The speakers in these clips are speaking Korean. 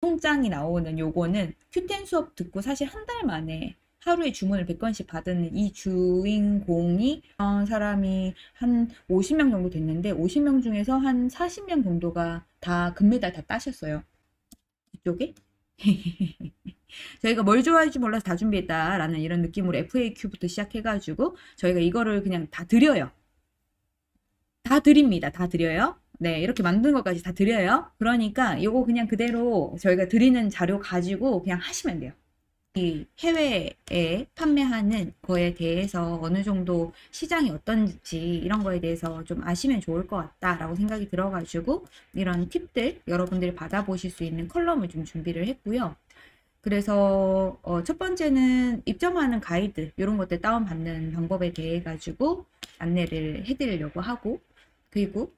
통장이 나오는 요거는 큐텐 수업 듣고 사실 한 달 만에 하루에 주문을 100건씩 받은 이 주인공이 사람이 한 50명 정도 됐는데 50명 중에서 한 40명 정도가 다 금메달 다 따셨어요. 이쪽에. 저희가 뭘 좋아할지 몰라서 다 준비했다라는 이런 느낌으로 FAQ부터 시작해가지고 저희가 이거를 그냥 다 드려요. 다 드립니다. 다 드려요. 네, 이렇게 만든 것까지 다 드려요. 그러니까 이거 그냥 그대로 저희가 드리는 자료 가지고 그냥 하시면 돼요. 이 해외에 판매하는 거에 대해서 어느 정도 시장이 어떤지 이런 거에 대해서 좀 아시면 좋을 것 같다라고 생각이 들어가지고 이런 팁들 여러분들이 받아보실 수 있는 컬럼을 좀 준비를 했고요. 그래서 첫 번째는 입점하는 가이드 이런 것들 다운받는 방법에 대해 가지고 안내를 해드리려고 하고 그리고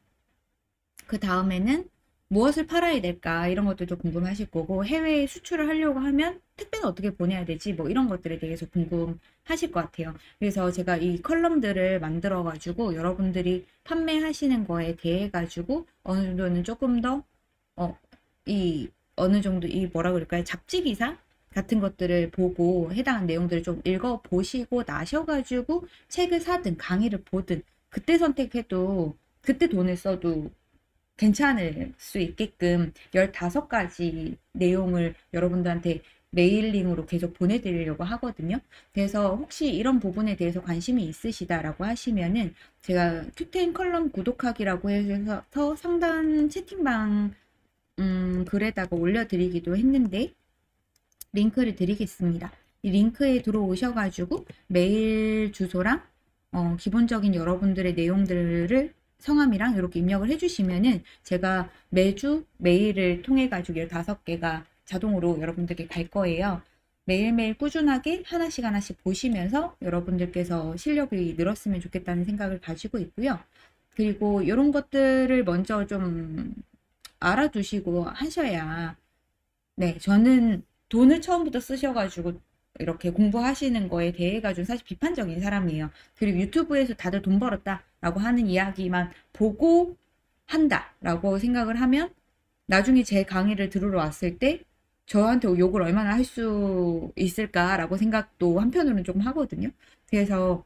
그 다음에는 무엇을 팔아야 될까 이런 것들도 궁금하실 거고 해외에 수출을 하려고 하면 택배는 어떻게 보내야 되지 뭐 이런 것들에 대해서 궁금하실 것 같아요. 그래서 제가 이 컬럼들을 만들어 가지고 여러분들이 판매하시는 거에 대해 가지고 어느 정도는 조금 더 이 어느 정도 이 뭐라 그럴까요? 잡지 기사 같은 것들을 보고 해당한 내용들을 좀 읽어 보시고 나셔가지고 책을 사든 강의를 보든 그때 선택해도 그때 돈을 써도 괜찮을 수 있게끔 15가지 내용을 여러분들한테 메일링으로 계속 보내드리려고 하거든요. 그래서 혹시 이런 부분에 대해서 관심이 있으시다라고 하시면은 제가 큐텐 컬럼 구독하기라고 해서 상단 채팅방 글에다가 올려드리기도 했는데 링크를 드리겠습니다. 이 링크에 들어오셔가지고 메일 주소랑 기본적인 여러분들의 내용들을 성함이랑 이렇게 입력을 해주시면은 제가 매주 메일을 통해 가지고 15개가 자동으로 여러분들께 갈 거예요. 매일매일 꾸준하게 하나씩 하나씩 보시면서 여러분들께서 실력이 늘었으면 좋겠다는 생각을 가지고 있고요. 그리고 이런 것들을 먼저 좀 알아두시고 하셔야 네, 저는 돈을 처음부터 쓰셔가지고 이렇게 공부하시는 거에 대해 가지고 사실 비판적인 사람이에요. 그리고 유튜브에서 다들 돈 벌었다라고 하는 이야기만 보고 한다라고 생각을 하면 나중에 제 강의를 들으러 왔을 때 저한테 욕을 얼마나 할 수 있을까라고 생각도 한편으로는 조금 하거든요. 그래서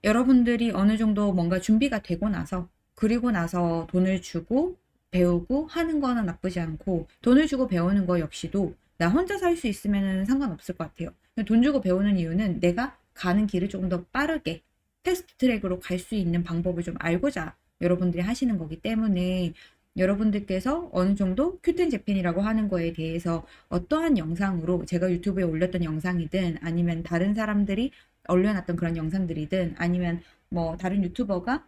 여러분들이 어느 정도 뭔가 준비가 되고 나서 그리고 나서 돈을 주고 배우고 하는 거는 나쁘지 않고 돈을 주고 배우는 거 역시도 나 혼자서 할 수 있으면 상관없을 것 같아요. 돈 주고 배우는 이유는 내가 가는 길을 조금 더 빠르게 패스트 트랙으로 갈 수 있는 방법을 좀 알고자 여러분들이 하시는 거기 때문에 여러분들께서 어느 정도 큐텐 재팬이라고 하는 거에 대해서 어떠한 영상으로 제가 유튜브에 올렸던 영상이든 아니면 다른 사람들이 올려놨던 그런 영상들이든 아니면 뭐 다른 유튜버가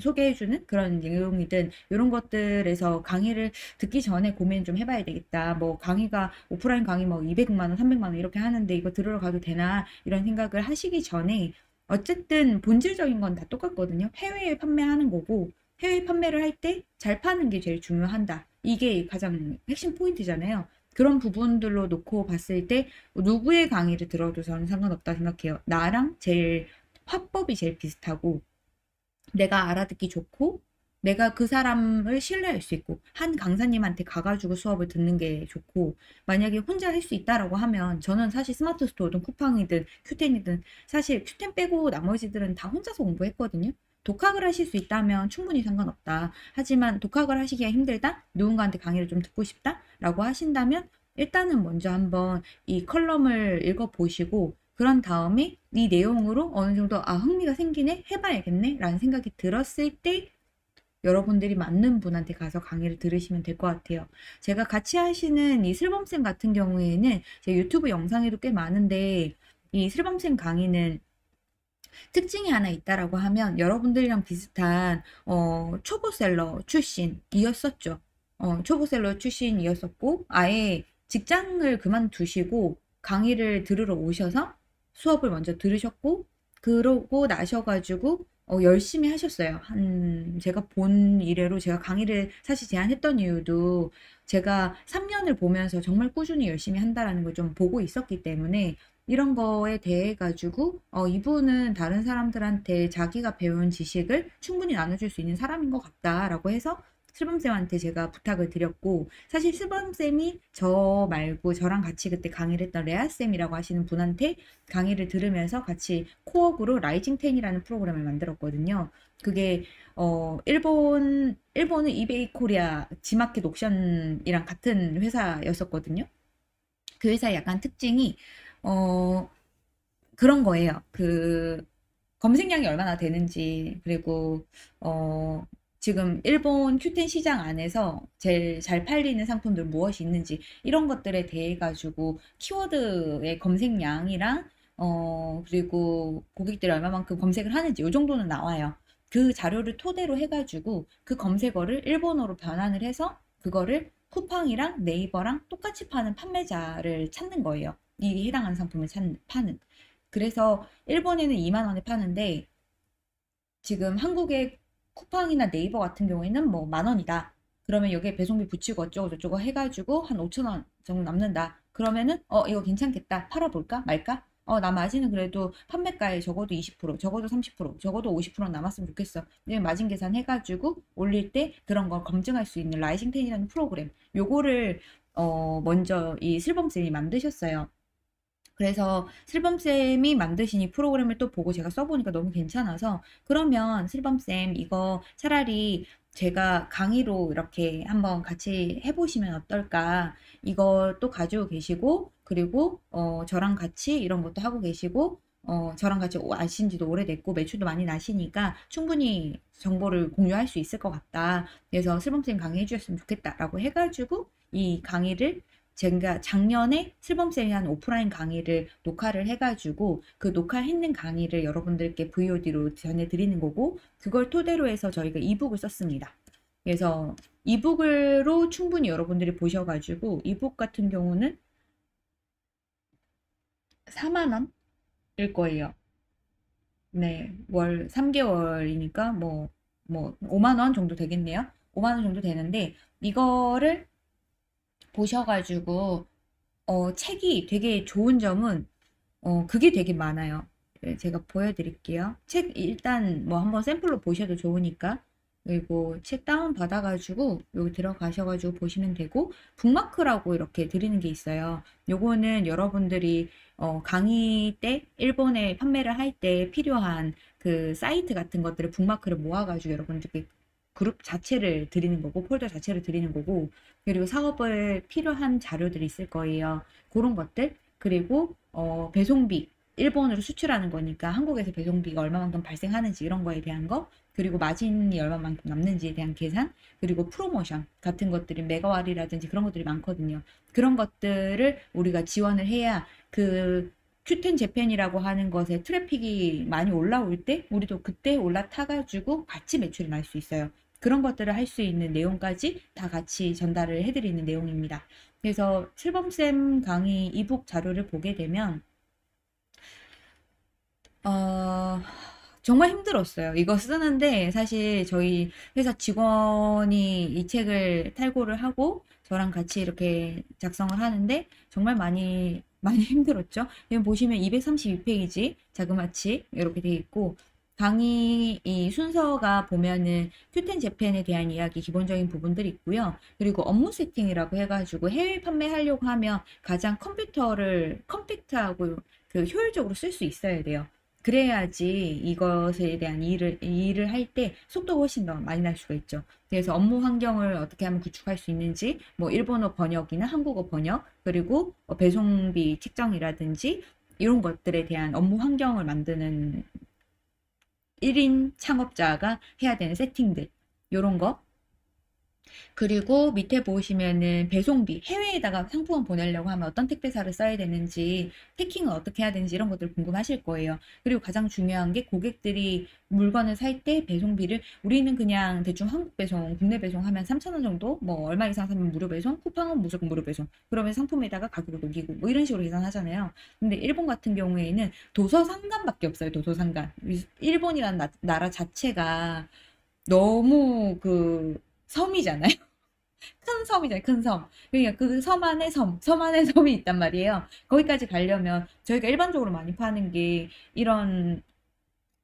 소개해주는 그런 내용이든 이런 것들에서 강의를 듣기 전에 고민 좀 해봐야 되겠다. 뭐 강의가 오프라인 강의 뭐 200만 원, 300만 원 이렇게 하는데 이거 들으러 가도 되나 이런 생각을 하시기 전에 어쨌든 본질적인 건 다 똑같거든요. 해외에 판매하는 거고 해외 판매를 할 때 잘 파는 게 제일 중요한다. 이게 가장 핵심 포인트잖아요. 그런 부분들로 놓고 봤을 때 누구의 강의를 들어도 저는 상관없다 생각해요. 나랑 제일 화법이 제일 비슷하고 내가 알아듣기 좋고 내가 그 사람을 신뢰할 수 있고 한 강사님한테 가가지고 수업을 듣는 게 좋고 만약에 혼자 할 수 있다라고 하면 저는 사실 스마트 스토어든 쿠팡이든 큐텐이든 사실 큐텐 빼고 나머지들은 다 혼자서 공부했거든요. 독학을 하실 수 있다면 충분히 상관없다. 하지만 독학을 하시기가 힘들다? 누군가한테 강의를 좀 듣고 싶다? 라고 하신다면 일단은 먼저 한번 이 컬럼을 읽어보시고 그런 다음에 이 내용으로 어느 정도 흥미가 생기네? 해봐야겠네? 라는 생각이 들었을 때 여러분들이 맞는 분한테 가서 강의를 들으시면 될 것 같아요. 제가 같이 하시는 이 슬범쌤 같은 경우에는 제 유튜브 영상에도 꽤 많은데 이 슬범쌤 강의는 특징이 하나 있다라고 하면 여러분들이랑 비슷한 초보셀러 출신이었었죠. 초보셀러 출신이었었고 아예 직장을 그만두시고 강의를 들으러 오셔서 수업을 먼저 들으셨고 그러고 나셔가지고 열심히 하셨어요. 제가 본 이래로 제가 강의를 사실 제안했던 이유도 제가 3년을 보면서 정말 꾸준히 열심히 한다라는 걸 좀 보고 있었기 때문에 이런 거에 대해 가지고 이분은 다른 사람들한테 자기가 배운 지식을 충분히 나눠줄 수 있는 사람인 것 같다라고 해서 슬범쌤한테 제가 부탁을 드렸고, 사실 슬범쌤이 저 말고 저랑 같이 그때 강의를 했던 레아쌤이라고 하시는 분한테 강의를 들으면서 같이 코업으로 라이징 10이라는 프로그램을 만들었거든요. 그게 일본은 이베이 코리아 지마켓 옥션이랑 같은 회사였었거든요. 그 회사의 약간 특징이 어 그런 거예요. 그 검색량이 얼마나 되는지, 그리고 어 지금 일본 큐텐 시장 안에서 제일 잘 팔리는 상품들 무엇이 있는지, 이런 것들에 대해 가지고 키워드의 검색량이랑 그리고 고객들이 얼마만큼 검색을 하는지 이 정도는 나와요. 그 자료를 토대로 해가지고 그 검색어를 일본어로 변환을 해서 그거를 쿠팡이랑 네이버랑 똑같이 파는 판매자를 찾는 거예요. 이 해당하는 상품을 파는. 그래서 일본에는 2만 원에 파는데 지금 한국의 쿠팡이나 네이버 같은 경우에는 뭐 만 원이다. 그러면 여기에 배송비 붙이고 어쩌고 저쩌고 해가지고 한 5천 원 정도 남는다. 그러면은 이거 괜찮겠다. 팔아볼까 말까? 나 마진은 그래도 판매가에 적어도 20%, 적어도 30%, 적어도 50% 남았으면 좋겠어. 네, 마진 계산 해가지고 올릴 때 그런 걸 검증할 수 있는 라이징텐이라는 프로그램. 요거를 먼저 이 슬범쌤이 만드셨어요. 그래서 슬범쌤이 만드신 이 프로그램을 또 보고 제가 써보니까 너무 괜찮아서, 그러면 슬범쌤 이거 차라리 제가 강의로 이렇게 한번 같이 해보시면 어떨까? 이거 또 가지고 계시고, 그리고 저랑 같이 이런 것도 하고 계시고, 저랑 같이 아신 지도 오래됐고 매출도 많이 나시니까 충분히 정보를 공유할 수 있을 것 같다. 그래서 슬범쌤 강의해 주셨으면 좋겠다라고 해가지고 이 강의를 제가 작년에 슬범쌤이 한 오프라인 강의를 녹화를 해가지고 그 녹화했는 강의를 여러분들께 VOD로 전해드리는 거고, 그걸 토대로 해서 저희가 이북을 썼습니다. 그래서 이북으로 충분히 여러분들이 보셔가지고, 이북 같은 경우는 4만 원일 거예요. 네, 월 3개월이니까 뭐 5만 원 정도 되겠네요. 5만 원 정도 되는데, 이거를 보셔가지고 책이 되게 좋은 점은 그게 되게 많아요. 네, 제가 보여드릴게요. 책 일단 뭐 한번 샘플로 보셔도 좋으니까. 그리고 책 다운 받아가지고 여기 들어가셔가지고 보시면 되고, 북마크라고 이렇게 드리는 게 있어요. 요거는 여러분들이 강의 때 일본에 판매를 할 때 필요한 그 사이트 같은 것들을 북마크를 모아가지고 여러분들께 그룹 자체를 드리는 거고, 폴더 자체를 드리는 거고, 그리고 사업을 필요한 자료들이 있을 거예요. 그런 것들. 그리고 배송비, 일본으로 수출하는 거니까 한국에서 배송비가 얼마만큼 발생하는지 이런 거에 대한 거, 그리고 마진이 얼마만큼 남는지에 대한 계산, 그리고 프로모션 같은 것들이 메가와리라든지 그런 것들이 많거든요. 그런 것들을 우리가 지원을 해야 그 큐텐 재팬이라고 하는 것에 트래픽이 많이 올라올 때 우리도 그때 올라타가지고 같이 매출이 날 수 있어요. 그런 것들을 할 수 있는 내용까지 다 같이 전달을 해드리는 내용입니다. 그래서 칠범쌤 강의 이북 자료를 보게 되면 어, 정말 힘들었어요. 이거 쓰는데 사실 저희 회사 직원이 이 책을 탈고를 하고 저랑 같이 이렇게 작성을 하는데 정말 많이 힘들었죠. 여기 보시면 232페이지 자그마치 이렇게 돼 있고, 강의 이 순서가 보면은 큐텐 재팬에 대한 이야기 기본적인 부분들이 있고요. 그리고 업무 세팅이라고 해가지고 해외 판매하려고 하면 가장 컴퓨터를 컴팩트하고 그 효율적으로 쓸 수 있어야 돼요. 그래야지 이것에 대한 일을 할 때 속도가 훨씬 더 많이 날 수가 있죠. 그래서 업무 환경을 어떻게 하면 구축할 수 있는지, 뭐 일본어 번역이나 한국어 번역, 그리고 배송비 책정이라든지 이런 것들에 대한 업무 환경을 만드는 1인 창업자가 해야 되는 세팅들, 요런 거. 그리고 밑에 보시면은 배송비, 해외에다가 상품을 보내려고 하면 어떤 택배사를 써야 되는지, 패킹을 어떻게 해야 되는지 이런 것들 궁금하실 거예요. 그리고 가장 중요한 게 고객들이 물건을 살 때 배송비를, 우리는 그냥 대충 한국 배송, 국내 배송 하면 3,000원 정도, 뭐 얼마 이상 사면 무료 배송, 쿠팡은 무조건 무료 배송. 그러면 상품에다가 가격을 녹이고 뭐 이런 식으로 계산하잖아요. 근데 일본 같은 경우에는 도서상관밖에 없어요. 도서상관. 일본이라는 나라 자체가 너무 그 섬이잖아요. 큰 섬이잖아요. 큰 섬. 그러니까 그 섬 안에 섬 안에 섬이 있단 말이에요. 거기까지 가려면 저희가 일반적으로 많이 파는 게 이런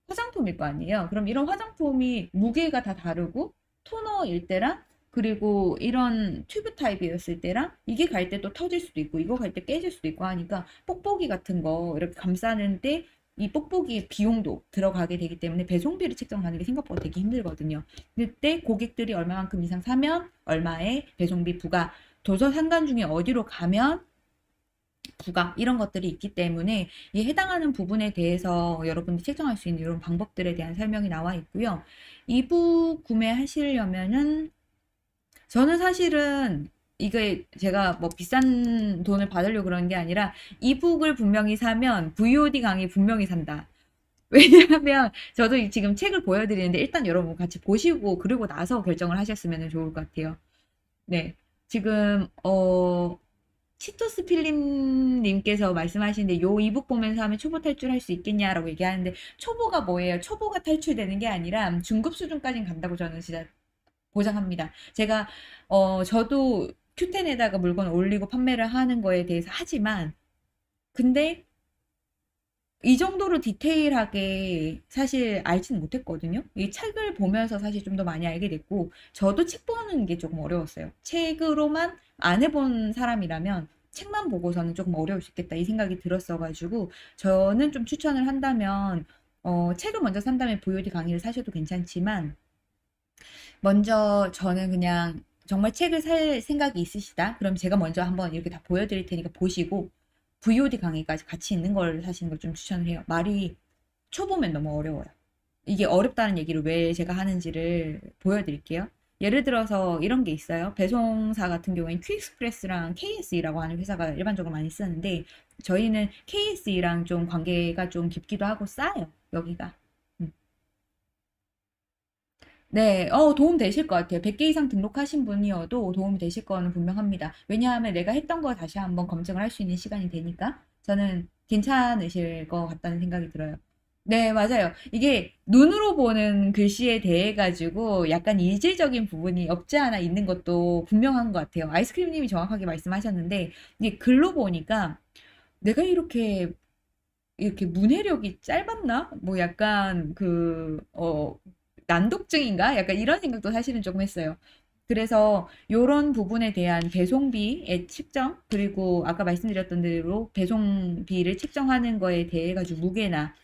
화장품일 거 아니에요. 그럼 이런 화장품이 무게가 다 다르고, 토너일 때랑 그리고 이런 튜브 타입이었을 때랑 이게 갈 때 또 터질 수도 있고 이거 갈 때 깨질 수도 있고 하니까 뽁뽁이 같은 거 이렇게 감싸는데 이 뽁뽁이의 비용도 들어가게 되기 때문에 배송비를 책정하는 게 생각보다 되게 힘들거든요. 그때 고객들이 얼마만큼 이상 사면 얼마의 배송비 부과, 도서 상관 중에 어디로 가면 부가 이런 것들이 있기 때문에 이 해당하는 부분에 대해서 여러분이 책정할 수 있는 이런 방법들에 대한 설명이 나와 있고요. 이북 구매하시려면은 저는 사실은 이게 제가 뭐 비싼 돈을 받으려고 그러는 게 아니라 이북을 분명히 사면 VOD 강의 분명히 산다. 왜냐하면 저도 지금 책을 보여드리는데 일단 여러분 같이 보시고 그리고 나서 결정을 하셨으면 좋을 것 같아요. 네. 지금 치토스 필름님께서 말씀하시는데 요 이북 보면서 하면 초보 탈출할 수 있겠냐라고 얘기하는데 초보가 뭐예요? 초보가 탈출되는 게 아니라 중급 수준까지는 간다고 저는 진짜 보장합니다. 제가 저도 큐텐에다가 물건 올리고 판매를 하는 거에 대해서 하지만 근데 이 정도로 디테일하게 사실 알지는 못했거든요. 이 책을 보면서 사실 좀 더 많이 알게 됐고, 저도 책 보는 게 조금 어려웠어요. 책으로만 안 해본 사람이라면 책만 보고서는 조금 어려울 수 있겠다 이 생각이 들었어가지고, 저는 좀 추천을 한다면, 책을 먼저 산 다음에 VOD 강의를 사셔도 괜찮지만, 먼저 저는 그냥 정말 책을 살 생각이 있으시다? 그럼 제가 먼저 한번 이렇게 다 보여드릴 테니까 보시고, VOD 강의까지 같이 있는 걸 사시는 걸 좀 추천을 해요. 말이 초보면 너무 어려워요. 이게 어렵다는 얘기를 왜 제가 하는지를 보여드릴게요. 예를 들어서 이런 게 있어요. 배송사 같은 경우에는 퀵익스프레스랑 KSE라고 하는 회사가 일반적으로 많이 쓰는데 저희는 KSE랑 좀 관계가 좀 깊기도 하고 싸요. 여기가. 음. 네, 도움 되실 것 같아요. 100개 이상 등록하신 분이어도 도움이 되실 거는 분명합니다. 왜냐하면 내가 했던 거 다시 한번 검증을 할 수 있는 시간이 되니까 저는 괜찮으실 것 같다는 생각이 들어요. 네, 맞아요. 이게 눈으로 보는 글씨에 대해 가지고 약간 이질적인 부분이 없지 않아 있는 것도 분명한 것 같아요. 아이스크림님이 정확하게 말씀하셨는데 이게 글로 보니까 내가 이렇게 문해력이 짧았나? 뭐 약간 난독증인가? 약간 이런 생각도 사실은 조금 했어요. 그래서 이런 부분에 대한 배송비의 측정, 그리고 아까 말씀드렸던 대로 배송비를 책정하는 거에 대해 가지고 무게나,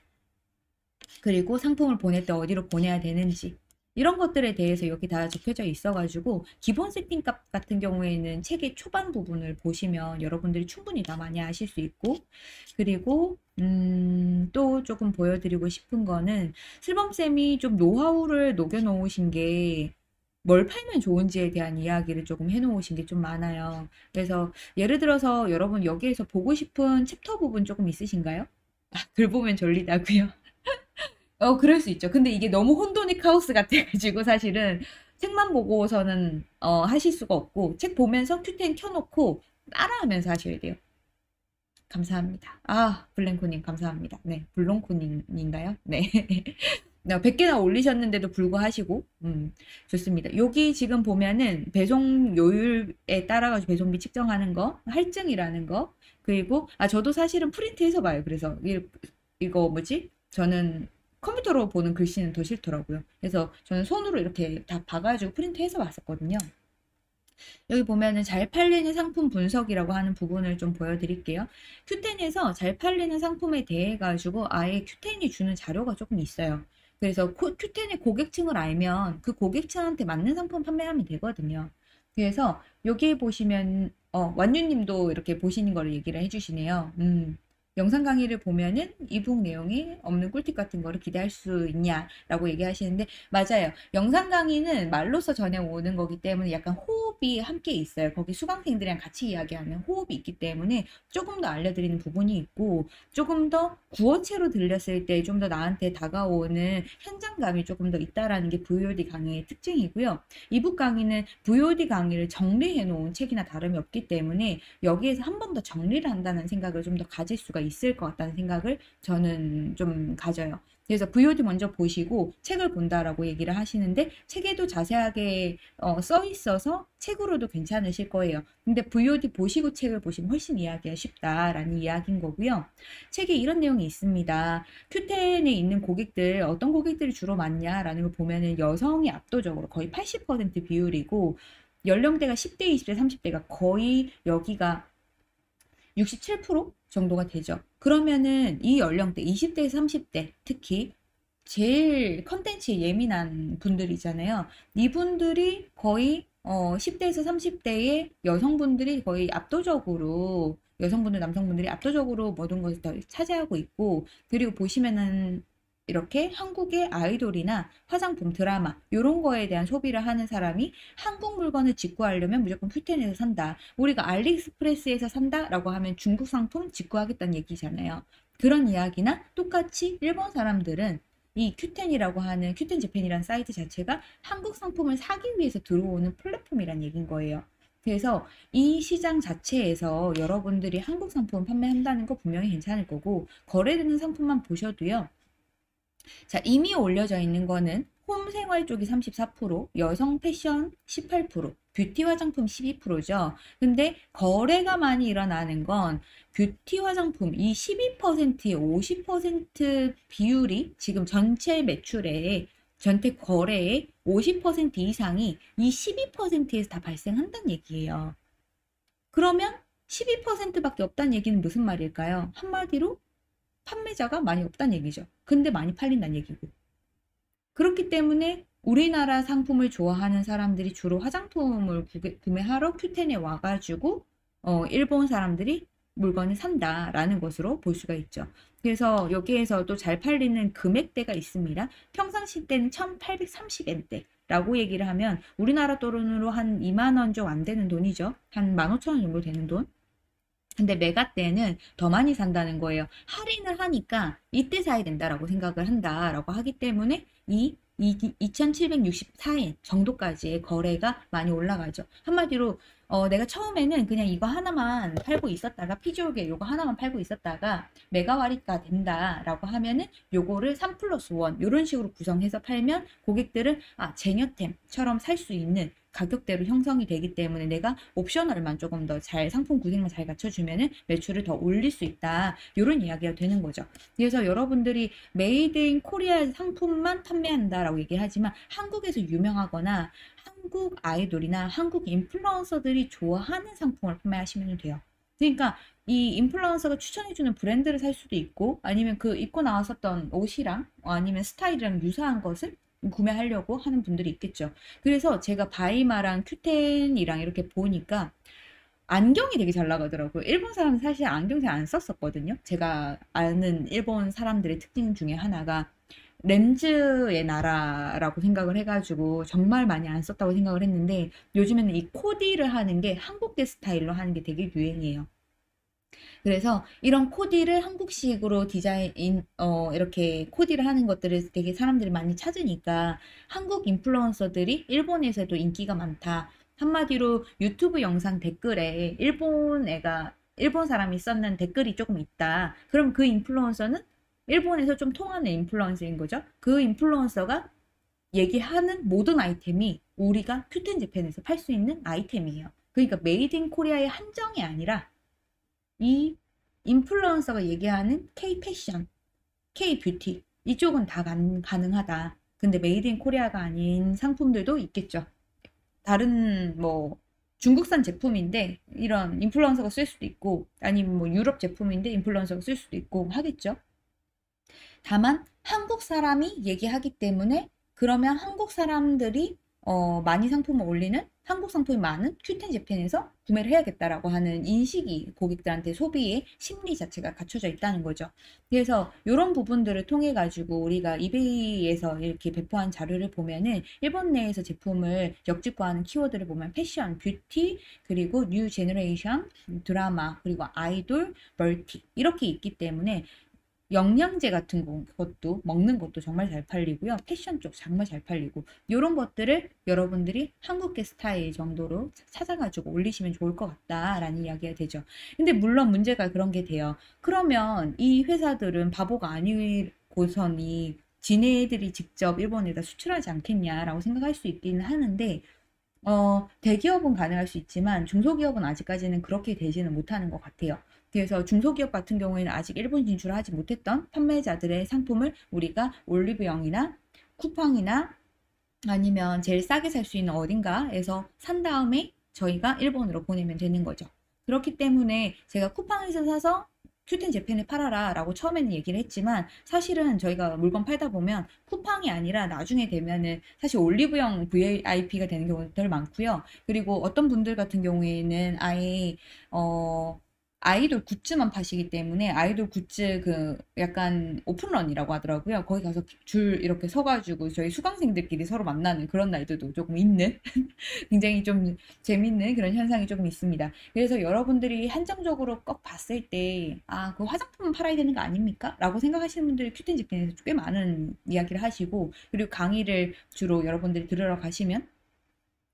그리고 상품을 보낼 때 어디로 보내야 되는지, 이런 것들에 대해서 여기 다 적혀져 있어가지고 기본 세팅값 같은 경우에는 책의 초반 부분을 보시면 여러분들이 충분히 다 많이 아실 수 있고 그리고 또 조금 보여드리고 싶은 거는 슬범쌤이 좀 노하우를 녹여 놓으신 게 뭘 팔면 좋은지에 대한 이야기를 조금 해놓으신 게 좀 많아요. 그래서 예를 들어서 여러분 여기에서 보고 싶은 챕터 부분 조금 있으신가요? 글 보면 졸리다고요. 그럴 수 있죠. 근데 이게 너무 혼돈의 카오스 같아가지고 사실은 책만 보고서는 하실 수가 없고 책 보면서 큐텐 켜놓고 따라하면서 하셔야 돼요. 감사합니다. 아, 블랭코님 감사합니다. 네, 블롱코님인가요? 네. 100개나 올리셨는데도 불구하시고, 좋습니다. 여기 지금 보면은 배송 요율에 따라가지고 배송비 측정하는 거, 할증이라는 거, 그리고, 저도 사실은 프린트해서 봐요. 그래서, 이거 뭐지? 저는 컴퓨터로 보는 글씨는 더 싫더라고요. 그래서 저는 손으로 이렇게 다 봐가지고 프린트해서 봤었거든요. 여기 보면은 잘 팔리는 상품 분석이라고 하는 부분을 좀 보여드릴게요. 큐텐에서 잘 팔리는 상품에 대해 가지고 아예 큐텐이 주는 자료가 조금 있어요. 그래서 큐텐의 고객층을 알면 그 고객층한테 맞는 상품 판매하면 되거든요. 그래서 여기 보시면 완유님도 이렇게 보시는 거를 얘기를 해주시네요. 영상 강의를 보면은 이북 내용이 없는 꿀팁 같은 거를 기대할 수 있냐라고 얘기하시는데 맞아요. 영상 강의는 말로서 전해오는 거기 때문에 약간 호흡이 함께 있어요. 거기 수강생들이랑 같이 이야기하는 호흡이 있기 때문에 조금 더 알려드리는 부분이 있고 조금 더 구어체로 들렸을 때 좀 더 나한테 다가오는 현장감이 조금 더 있다라는 게 VOD 강의의 특징이고요. 이북 강의는 VOD 강의를 정리해 놓은 책이나 다름이 없기 때문에 여기에서 한 번 더 정리를 한다는 생각을 좀 더 가질 수가 있을 것 같다는 생각을 저는 좀 가져요. 그래서 VOD 먼저 보시고 책을 본다라고 얘기를 하시는데 책에도 자세하게 써 있어서 책으로도 괜찮으실 거예요. 근데 VOD 보시고 책을 보시면 훨씬 이해하기가 쉽다라는 이야기인 거고요. 책에 이런 내용이 있습니다. Q10에 있는 고객들 어떤 고객들이 주로 많냐라는 걸 보면은 여성이 압도적으로 거의 80% 비율이고 연령대가 10대, 20대, 30대가 거의 여기가 67% 정도가 되죠. 그러면은 이 연령대 20대, 30대 특히 제일 컨텐츠에 예민한 분들이잖아요. 이분들이 거의 10대에서 30대의 여성분들이 거의 압도적으로 여성분들, 남성분들이 압도적으로 모든 것을 다 차지하고 있고 그리고 보시면은 이렇게 한국의 아이돌이나 화장품, 드라마 이런 거에 대한 소비를 하는 사람이 한국 물건을 직구하려면 무조건 큐텐에서 산다. 우리가 알리익스프레스에서 산다라고 하면 중국 상품 직구하겠다는 얘기잖아요. 그런 이야기나 똑같이 일본 사람들은 이 큐텐이라고 하는 큐텐 재팬이라는 사이트 자체가 한국 상품을 사기 위해서 들어오는 플랫폼이란 얘기인 거예요. 그래서 이 시장 자체에서 여러분들이 한국 상품 판매한다는 거 분명히 괜찮을 거고 거래되는 상품만 보셔도요. 자, 이미 올려져 있는 거는 홈 생활 쪽이 34%, 여성 패션 18%, 뷰티 화장품 12%죠. 근데 거래가 많이 일어나는 건 뷰티 화장품 이 12%의 50% 비율이 지금 전체 매출에 전체 거래의 50% 이상이 이 12%에서 다 발생한다는 얘기예요. 그러면 12%밖에 없다는 얘기는 무슨 말일까요? 한마디로 판매자가 많이 없다는 얘기죠. 근데 많이 팔린다는 얘기고. 그렇기 때문에 우리나라 상품을 좋아하는 사람들이 주로 화장품을 구매하러 큐텐에 와가지고 일본 사람들이 물건을 산다라는 것으로 볼 수가 있죠. 그래서 여기에서도 잘 팔리는 금액대가 있습니다. 평상시 때는 1830엔대라고 얘기를 하면 우리나라 돈으로 한 2만 원 좀 안 되는 돈이죠. 한 15,000원 정도 되는 돈. 근데 메가 때는 더 많이 산다는 거예요. 할인을 하니까 이때 사야 된다라고 생각을 한다라고 하기 때문에 이 2764엔 정도까지의 거래가 많이 올라가죠. 한마디로 내가 처음에는 그냥 이거 하나만 팔고 있었다가 피지오게 요거 하나만 팔고 있었다가 메가 할인가 된다라고 하면은 요거를 3 플러스 1 이런 식으로 구성해서 팔면 고객들은 쟁여템처럼 살 수 있는 가격대로 형성이 되기 때문에 내가 옵셔널만 조금 더 잘 상품 구색만 잘 갖춰주면은 매출을 더 올릴 수 있다. 이런 이야기가 되는 거죠. 그래서 여러분들이 메이드 인 코리아 상품만 판매한다라고 얘기하지만 한국에서 유명하거나 한국 아이돌이나 한국 인플루언서들이 좋아하는 상품을 판매하시면 돼요. 그러니까 이 인플루언서가 추천해주는 브랜드를 살 수도 있고 아니면 그 입고 나왔었던 옷이랑 아니면 스타일이랑 유사한 것을 구매하려고 하는 분들이 있겠죠. 그래서 제가 바이마랑 큐텐이랑 이렇게 보니까 안경이 되게 잘 나가더라고요. 일본 사람은 사실 안경 잘 안 썼었거든요. 제가 아는 일본 사람들의 특징 중에 하나가 렌즈의 나라라고 생각을 해가지고 정말 많이 안 썼다고 생각을 했는데 요즘에는 이 코디를 하는 게 한국계 스타일로 하는 게 되게 유행이에요. 그래서 이런 코디를 한국식으로 이렇게 코디를 하는 것들을 되게 사람들이 많이 찾으니까 한국 인플루언서들이 일본에서도 인기가 많다. 한마디로 유튜브 영상 댓글에 일본 사람이 썼는 댓글이 조금 있다. 그럼 그 인플루언서는 일본에서 좀 통하는 인플루언서인 거죠. 그 인플루언서가 얘기하는 모든 아이템이 우리가 큐텐 재팬에서 팔 수 있는 아이템이에요. 그러니까 메이드 인 코리아의 한정이 아니라 이 인플루언서가 얘기하는 K 패션, K 뷰티 이쪽은 다 가능하다. 근데 메이드 인 코리아가 아닌 상품들도 있겠죠. 다른 뭐 중국산 제품인데 이런 인플루언서가 쓸 수도 있고 아니면 뭐 유럽 제품인데 인플루언서가 쓸 수도 있고 하겠죠. 다만 한국 사람이 얘기하기 때문에 그러면 한국 사람들이 많이 상품을 올리는 한국 상품이 많은 큐텐 재팬에서 구매를 해야겠다라고 하는 인식이 고객들한테 소비의 심리 자체가 갖춰져 있다는 거죠. 그래서 이런 부분들을 통해 가지고 우리가 이베이에서 이렇게 배포한 자료를 보면은 일본 내에서 제품을 역직구하는 키워드를 보면 패션, 뷰티, 그리고 뉴 제너레이션, 드라마, 그리고 아이돌, 멀티 이렇게 있기 때문에 영양제 같은 것도 먹는 것도 정말 잘 팔리고요. 패션 쪽 정말 잘 팔리고 이런 것들을 여러분들이 한국계 스타일 정도로 찾아가지고 올리시면 좋을 것 같다라는 이야기가 되죠. 근데 물론 문제가 그런 게 돼요. 그러면 이 회사들은 바보가 아니고 고선이 지네들이 직접 일본에다 수출하지 않겠냐라고 생각할 수 있기는 하는데, 대기업은 가능할 수 있지만 중소기업은 아직까지는 그렇게 되지는 못하는 것 같아요. 그래서 중소기업 같은 경우에는 아직 일본 진출을 하지 못했던 판매자들의 상품을 우리가 올리브영이나 쿠팡이나 아니면 제일 싸게 살 수 있는 어딘가에서 산 다음에 저희가 일본으로 보내면 되는 거죠. 그렇기 때문에 제가 쿠팡에서 사서 큐텐 재팬에 팔아라 라고 처음에는 얘기를 했지만, 사실은 저희가 물건 팔다 보면 쿠팡이 아니라 나중에 되면은 사실 올리브영 VIP가 되는 경우들 많고요. 그리고 어떤 분들 같은 경우에는 아예 아이돌 굿즈만 파시기 때문에 아이돌 굿즈 그 약간 오픈런이라고 하더라고요. 거기 가서 줄 이렇게 서가지고 저희 수강생들끼리 서로 만나는 그런 날들도 조금 있는 굉장히 좀 재밌는 그런 현상이 조금 있습니다. 그래서 여러분들이 한정적으로 꼭 봤을 때, 아, 그 화장품은 팔아야 되는 거 아닙니까? 라고 생각하시는 분들이 큐텐 집회에서 꽤 많은 이야기를 하시고, 그리고 강의를 주로 여러분들이 들으러 가시면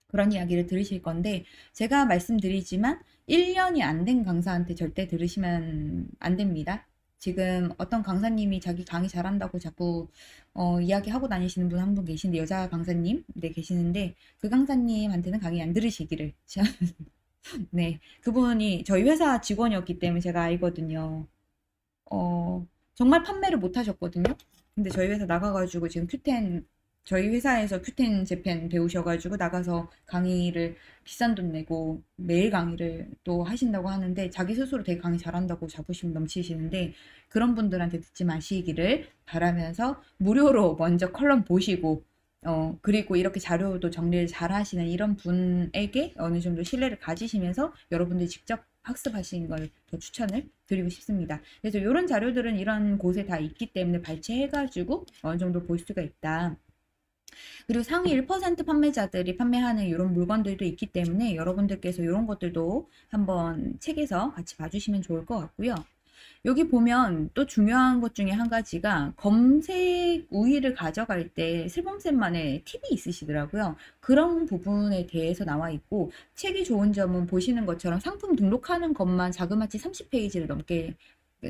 그런 이야기를 들으실 건데, 제가 말씀드리지만 1년이 안 된 강사한테 절대 들으시면 안 됩니다. 지금 어떤 강사님이 자기 강의 잘한다고 자꾸 이야기하고 다니시는 분 한 분 계신데, 여자 강사님 네 계시는데, 그 강사님한테는 강의 안 들으시기를 네, 그분이 저희 회사 직원이었기 때문에 제가 알거든요. 정말 판매를 못 하셨거든요. 근데 저희 회사 나가가지고 지금 저희 회사에서 큐텐 재팬 배우셔가지고 나가서 강의를 비싼 돈 내고 매일 강의를 또 하신다고 하는데, 자기 스스로 되게 강의 잘한다고 자부심 넘치시는데, 그런 분들한테 듣지 마시기를 바라면서 무료로 먼저 컬럼 보시고, 그리고 이렇게 자료도 정리를 잘 하시는 이런 분에게 어느 정도 신뢰를 가지시면서 여러분들이 직접 학습하시는 걸 더 추천을 드리고 싶습니다. 그래서 이런 자료들은 이런 곳에 다 있기 때문에 발췌해가지고 어느 정도 볼 수가 있다. 그리고 상위 1% 판매자들이 판매하는 이런 물건들도 있기 때문에 여러분들께서 이런 것들도 한번 책에서 같이 봐주시면 좋을 것 같고요. 여기 보면 또 중요한 것 중에 한 가지가, 검색 우위를 가져갈 때 슬범쌤만의 팁이 있으시더라고요. 그런 부분에 대해서 나와 있고, 책이 좋은 점은 보시는 것처럼 상품 등록하는 것만 자그마치 30페이지를 넘게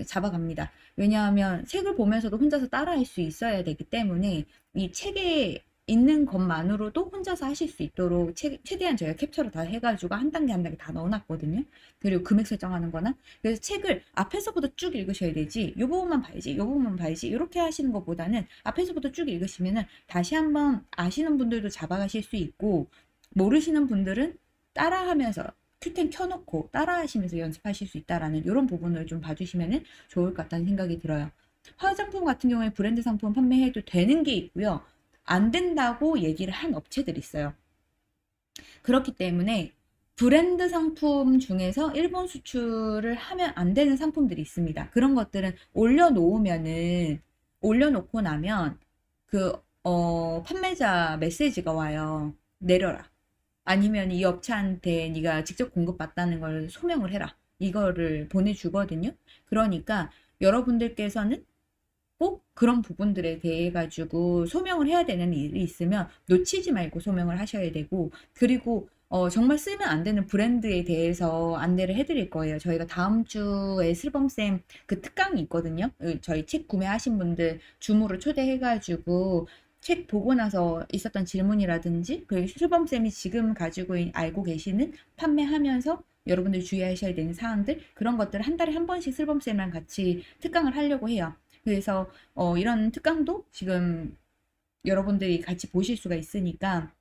잡아갑니다. 왜냐하면 책을 보면서도 혼자서 따라할 수 있어야 되기 때문에 이 책에 있는 것만으로도 혼자서 하실 수 있도록 최대한 저희가 캡처를 다 해가지고 한 단계 한 단계 다 넣어놨거든요. 그리고 금액 설정하는 거나. 그래서 책을 앞에서부터 쭉 읽으셔야 되지, 요 부분만 봐야지, 요 부분만 봐야지, 이렇게 하시는 것보다는 앞에서부터 쭉 읽으시면은 다시 한번 아시는 분들도 잡아가실 수 있고, 모르시는 분들은 따라하면서 큐텐 켜놓고 따라하시면서 연습하실 수 있다라는 이런 부분을 좀 봐주시면 좋을 것 같다는 생각이 들어요. 화장품 같은 경우에 브랜드 상품 판매해도 되는 게 있고요. 안 된다고 얘기를 한 업체들이 있어요. 그렇기 때문에 브랜드 상품 중에서 일본 수출을 하면 안 되는 상품들이 있습니다. 그런 것들은 올려놓고 나면 판매자 메시지가 와요. 내려라. 아니면 이 업체한테 네가 직접 공급받다는 걸 소명을 해라. 이거를 보내주거든요. 그러니까 여러분들께서는 꼭 그런 부분들에 대해 가지고 소명을 해야 되는 일이 있으면 놓치지 말고 소명을 하셔야 되고, 그리고 정말 쓰면 안 되는 브랜드에 대해서 안내를 해드릴 거예요. 저희가 다음 주에 슬범쌤 그 특강이 있거든요. 저희 책 구매하신 분들 줌으로 초대해가지고 책 보고 나서 있었던 질문이라든지, 그리고 슬범쌤이 지금 알고 계시는 판매하면서 여러분들이 주의하셔야 되는 사항들, 그런 것들을 한 달에 한 번씩 슬범쌤이랑 같이 특강을 하려고 해요. 그래서 이런 특강도 지금 여러분들이 같이 보실 수가 있으니까,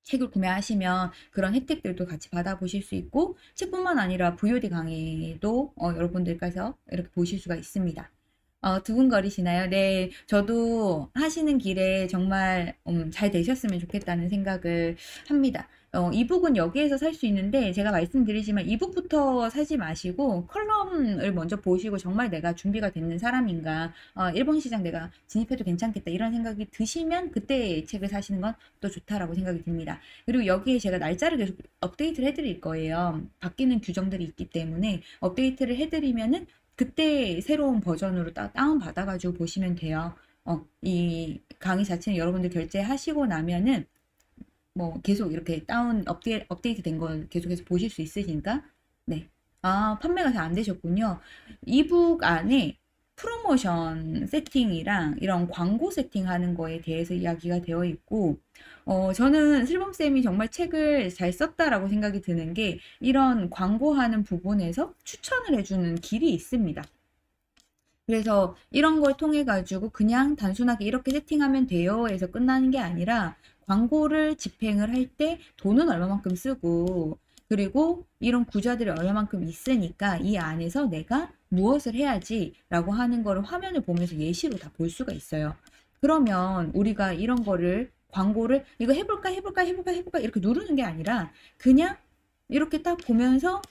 책을 구매하시면 그런 혜택들도 같이 받아보실 수 있고, 책뿐만 아니라 VOD 강의도 여러분들께서 이렇게 보실 수가 있습니다. 두근거리시나요? 네, 저도 하시는 길에 정말 잘 되셨으면 좋겠다는 생각을 합니다. 이북은 여기에서 살 수 있는데, 제가 말씀드리지만 이북부터 사지 마시고 컬럼을 먼저 보시고, 정말 내가 준비가 됐는 사람인가, 일본 시장 내가 진입해도 괜찮겠다 이런 생각이 드시면 그때 책을 사시는 건 또 좋다라고 생각이 듭니다. 그리고 여기에 제가 날짜를 계속 업데이트를 해드릴 거예요. 바뀌는 규정들이 있기 때문에 업데이트를 해드리면은 그때 새로운 버전으로 다운 받아가지고 보시면 돼요. 이 강의 자체는 여러분들 결제하시고 나면은 뭐 계속 이렇게 업데이트 된 걸 계속해서 보실 수 있으니까. 네. 아, 판매가 잘 안 되셨군요. 이북 안에 프로모션 세팅이랑 이런 광고 세팅하는 거에 대해서 이야기가 되어 있고, 저는 슬범쌤이 정말 책을 잘 썼다라고 생각이 드는 게 이런 광고하는 부분에서 추천을 해주는 길이 있습니다. 그래서 이런 걸 통해 가지고 그냥 단순하게 이렇게 세팅하면 돼요 해서 끝나는 게 아니라 광고를 집행을 할 때 돈은 얼마만큼 쓰고 그리고 이런 구좌들이 얼마만큼 있으니까 이 안에서 내가 무엇을 해야지 라고 하는 거를 화면을 보면서 예시로 다 볼 수가 있어요. 그러면 우리가 이런 거를 광고를 이거 해볼까 이렇게 누르는 게 아니라 그냥 이렇게 딱 보면서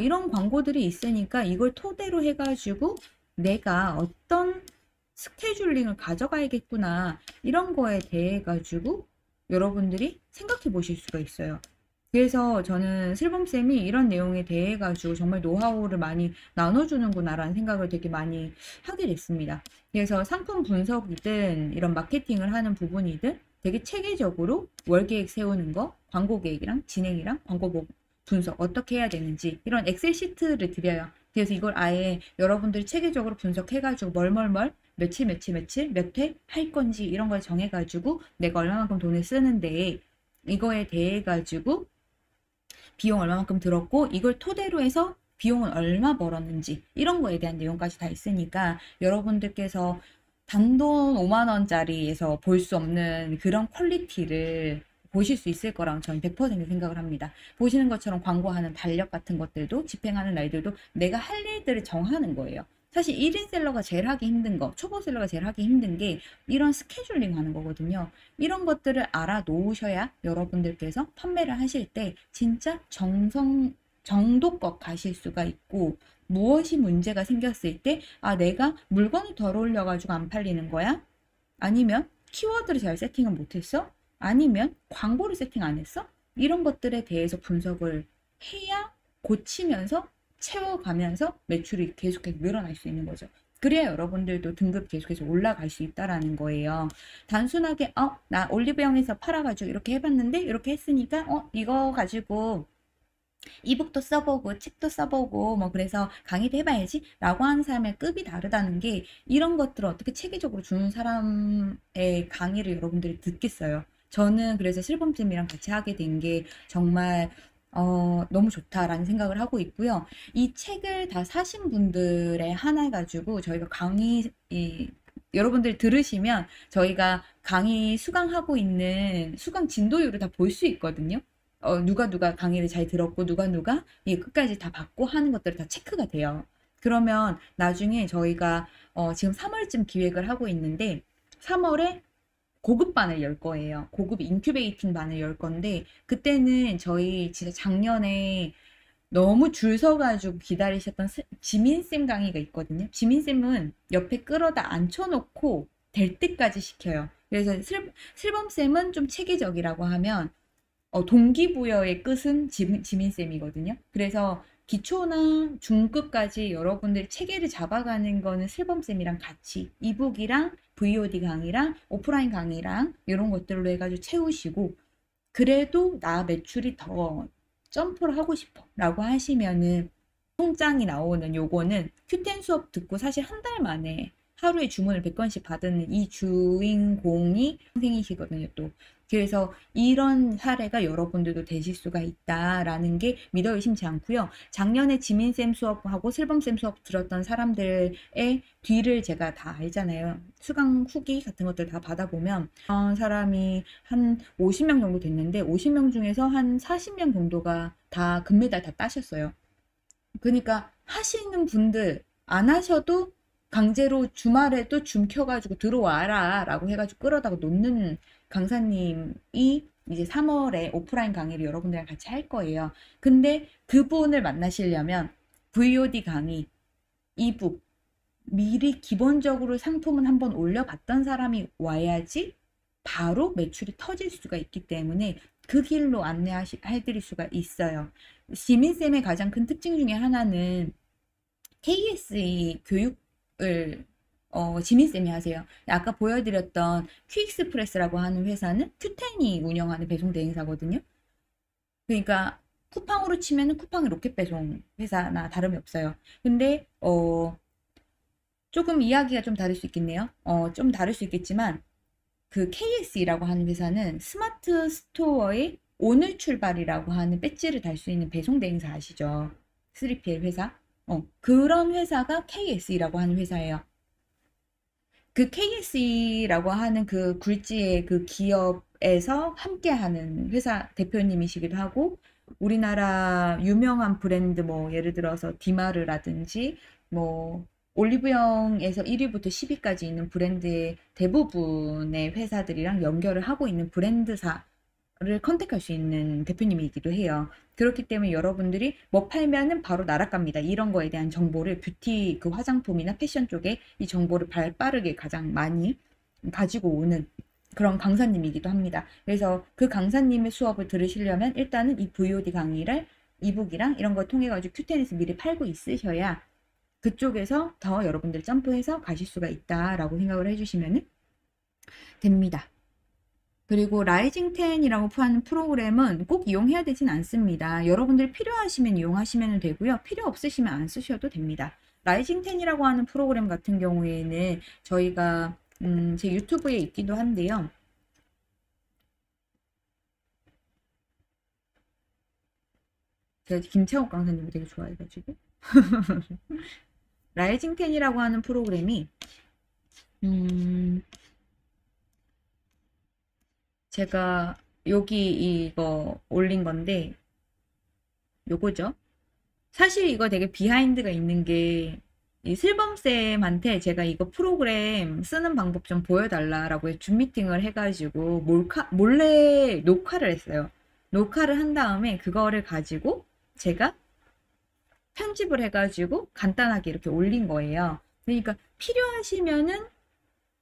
이런 광고들이 있으니까 이걸 토대로 해가지고 내가 어떤 스케줄링을 가져가야겠구나 이런 거에 대해 가지고 여러분들이 생각해 보실 수가 있어요. 그래서 저는 슬범쌤이 이런 내용에 대해 가지고 정말 노하우를 많이 나눠주는구나 라는 생각을 되게 많이 하게 됐습니다. 그래서 상품 분석이든 이런 마케팅을 하는 부분이든 되게 체계적으로 월 계획 세우는 거, 광고 계획이랑 진행이랑 광고 분석 어떻게 해야 되는지 이런 엑셀 시트를 드려요. 그래서 이걸 아예 여러분들이 체계적으로 분석해가지고 며칠 몇 회 할 건지 이런 걸 정해가지고 내가 얼마만큼 돈을 쓰는데 이거에 대해 가지고 비용 얼마만큼 들었고 이걸 토대로 해서 비용은 얼마 벌었는지 이런 거에 대한 내용까지 다 있으니까 여러분들께서 단돈 5만 원짜리에서 볼 수 없는 그런 퀄리티를 보실 수 있을 거라고 저는 100% 생각을 합니다. 보시는 것처럼 광고하는 달력 같은 것들도 집행하는 날들도 내가 할 일들을 정하는 거예요. 사실 1인 셀러가 제일 하기 힘든 거, 초보 셀러가 제일 하기 힘든 게 이런 스케줄링 하는 거거든요. 이런 것들을 알아 놓으셔야 여러분들께서 판매를 하실 때 진짜 정도껏 가실 수가 있고 무엇이 문제가 생겼을 때 내가 물건을 덜 올려가지고 안 팔리는 거야? 아니면 키워드를 잘 세팅을 못했어? 아니면 광고를 세팅 안 했어? 이런 것들에 대해서 분석을 해야 고치면서 채워가면서 매출이 계속해서 늘어날 수 있는 거죠. 그래야 여러분들도 등급 계속해서 올라갈 수 있다라는 거예요. 단순하게 나 올리브영에서 팔아가지고 이렇게 해봤는데 이렇게 했으니까 이거 가지고 이북도 써보고 책도 써보고 뭐 그래서 강의도 해봐야지 라고 하는 사람의 급이 다르다는 게 이런 것들을 어떻게 체계적으로 주는 사람의 강의를 여러분들이 듣겠어요. 저는 그래서 실범팀이랑 같이 하게 된 게 정말 너무 좋다라는 생각을 하고 있고요. 이 책을 다 사신 분들의 하나 가지고 저희가 여러분들 들으시면 저희가 강의 수강하고 있는 수강 진도율을 다 볼 수 있거든요. 누가 강의를 잘 들었고 누가 끝까지 다 받고 하는 것들이 다 체크가 돼요. 그러면 나중에 저희가 지금 3월쯤 기획을 하고 있는데 3월에 고급반을 열 거예요. 고급 인큐베이팅 반을 열 건데 그때는 저희 진짜 작년에 너무 줄 서가지고 기다리셨던 지민쌤 강의가 있거든요. 지민쌤은 옆에 끌어다 앉혀놓고 될 때까지 시켜요. 그래서 슬범쌤은 좀 체계적이라고 하면 동기부여의 끝은 지민쌤이거든요. 그래서 기초나 중급까지 여러분들 체계를 잡아가는 거는 슬범쌤이랑 같이 이북이랑 VOD 강의랑 오프라인 강의랑 이런 것들로 해가지고 채우시고 그래도 나 매출이 더 점프를 하고 싶어 라고 하시면은 통장이 나오는 요거는 큐텐 수업 듣고 사실 한 달 만에 하루에 주문을 100건씩 받은 이 주인공이 선생이시거든요, 또. 그래서 이런 사례가 여러분들도 되실 수가 있다라는 게 믿어 의심치 않고요. 작년에 지민쌤 수업하고 슬범쌤 수업 들었던 사람들의 뒤를 제가 다 알잖아요. 수강 후기 같은 것들 다 받아보면 사람이 한 50명 정도 됐는데 50명 중에서 한 40명 정도가 다 금메달 다 따셨어요. 그러니까 하시는 분들 안 하셔도 강제로 주말에도 줌 켜가지고 들어와라 라고 해가지고 끌어다가 놓는 강사님이 이제 3월에 오프라인 강의를 여러분들이랑 같이 할 거예요. 근데 그분을 만나시려면 VOD 강의, 이북 미리 기본적으로 상품은 한번 올려봤던 사람이 와야지 바로 매출이 터질 수가 있기 때문에 그 길로 해드릴 수가 있어요. 지민쌤의 가장 큰 특징 중에 하나는 KSE 교육을 지민쌤이 하세요. 아까 보여드렸던 퀵스프레스라고 하는 회사는 큐텐이 운영하는 배송 대행사거든요. 그러니까 쿠팡으로 치면은 쿠팡의 로켓 배송 회사나 다름이 없어요. 근데 조금 이야기가 좀 다를 수 있겠네요. 좀 다를 수 있겠지만 그 KSE라고 하는 회사는 스마트 스토어의 오늘 출발이라고 하는 배지를 달 수 있는 배송 대행사 아시죠? 3PL 회사? 그런 회사가 KSE라고 하는 회사예요. 그 KSE라고 하는 그 굴지의 그 기업에서 함께하는 회사 대표님이시기도 하고, 우리나라 유명한 브랜드 뭐 예를 들어서 디마르라든지 뭐 올리브영에서 1위부터 10위까지 있는 브랜드의 대부분의 회사들이랑 연결을 하고 있는 브랜드사를 컨택할 수 있는 대표님이기도 해요. 그렇기 때문에 여러분들이 뭐 팔면은 바로 날아갑니다. 이런 거에 대한 정보를 뷰티 그 화장품이나 패션 쪽에 이 정보를 빠르게 가장 많이 가지고 오는 그런 강사님이기도 합니다. 그래서 그 강사님의 수업을 들으시려면 일단은 이 VOD 강의를 이북이랑 이런 걸 통해 가지고 큐텐에서 미리 팔고 있으셔야 그쪽에서 더 여러분들 점프해서 가실 수가 있다라고 생각을 해주시면 됩니다. 그리고 라이징 10이라고 하는 프로그램은 꼭 이용해야 되진 않습니다. 여러분들 필요하시면 이용하시면 되고요. 필요 없으시면 안 쓰셔도 됩니다. 라이징 10이라고 하는 프로그램 같은 경우에는 저희가 제 유튜브에 있기도 한데요. 제가 김채옥 강사님을 되게 좋아해가지고 라이징 10이라고 하는 프로그램이 제가 여기 이거 올린 건데 요거죠. 사실 이거 되게 비하인드가 있는 게 이 슬범쌤한테 제가 이거 프로그램 쓰는 방법 좀 보여달라라고 줌 미팅을 해가지고 몰래 녹화를 했어요. 녹화를 한 다음에 그거를 가지고 제가 편집을 해가지고 간단하게 이렇게 올린 거예요. 그러니까 필요하시면은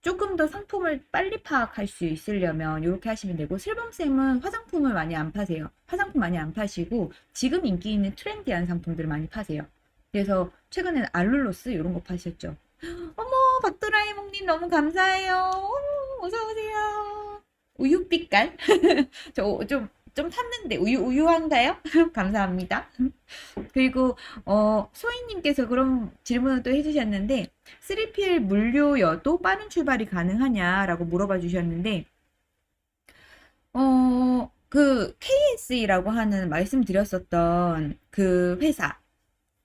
조금 더 상품을 빨리 파악할 수 있으려면 이렇게 하시면 되고, 슬범쌤은 화장품을 많이 안 파세요. 화장품 많이 안 파시고 지금 인기 있는 트렌디한 상품들을 많이 파세요. 그래서 최근에는 알룰로스 이런 거 파셨죠. 어머, 박도라에몽님 너무 감사해요. 어서오세요. 우유빛깔. 좀 탔는데 우유한가요? 감사합니다. 그리고 소희님께서 그런 질문을 또 해주셨는데 3PL 물류여도 빠른 출발이 가능하냐라고 물어봐 주셨는데 그 KSE라고 하는 말씀드렸었던 그 회사,